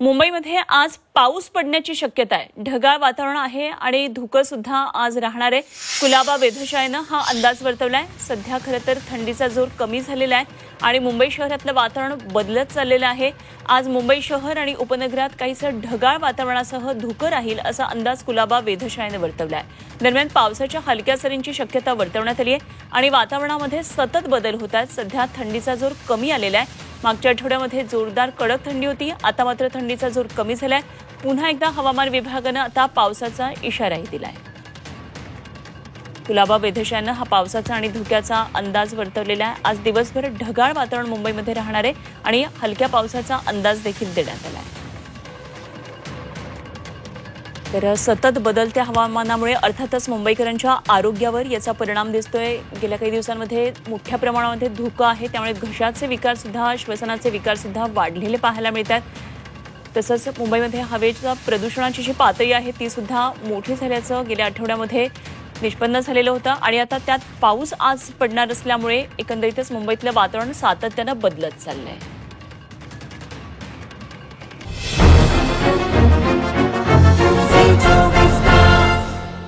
मुंबईमध्ये आज पाऊस पडण्याची शक्यता आहे। ढगाळ वातावरण आहे आणि धुकं सुद्धा आज राहणार आहे। कुलाबा वेधशाळेनं हा अंदाज वर्तवलाय। सध्या खरं तर थंडीचा जोर कमी झालेला आहे आणि मुंबई शहरातलं वातावरण बदलत चाललेलं आहे। आज मुंबई शहर आणि उपनगरात काहीसं ढगाळ वातावरणासह धुकं राहील असा अंदाज कुलाबा वेधशाळेनं वर्तवलाय। दरम्यान पावसाच्या हलक्या सरींची शक्यता वर्तवण्यात आली आहे आणि वातावरणामध्ये सतत बदल होत आहेत। सध्या थंडीचा जोर कमी आलेला आहे। मागच्या आठवड्यामध्ये जोरदार कडक थंडी होती, आता मात्र थंडीचा जोर कमी झालाय। पुन्हा एकदा हवामान विभागानं आता पावसाचा इशाराही दिलाय। कुलाबा वेधशाळेनं हा पावसाचा आणि धुक्याचा अंदाज वर्तवलेला आहे। आज दिवसभर ढगाळ वातावरण मुंबईमध्ये राहणार आहे आणि हलक्या पावसाचा अंदाज देखील देण्यात आला आहे। तर सतत बदलत्या हवामानामुळे अर्थातच मुंबईकरांच्या आरोग्यावर याचा परिणाम दिसतोय। गेल्या काही दिवसांमध्ये मोठ्या प्रमाणामध्ये धुकं आहे, त्यामुळे घशाचे विकार सुद्धा श्वसनाचे विकार सुद्धा वाढलेले पाहायला मिळतात। तसंच मुंबईमध्ये हवेच्या प्रदूषणाची जी पातळी आहे ती सुद्धा मोठी झाल्याचं गेल्या आठवड्यामध्ये निष्पन्न झालेलं होतं आणि आता त्यात पाऊस आज पडणार असल्यामुळे एकंदरीतच मुंबईतलं वातावरण सातत्यानं बदलत चाललंय।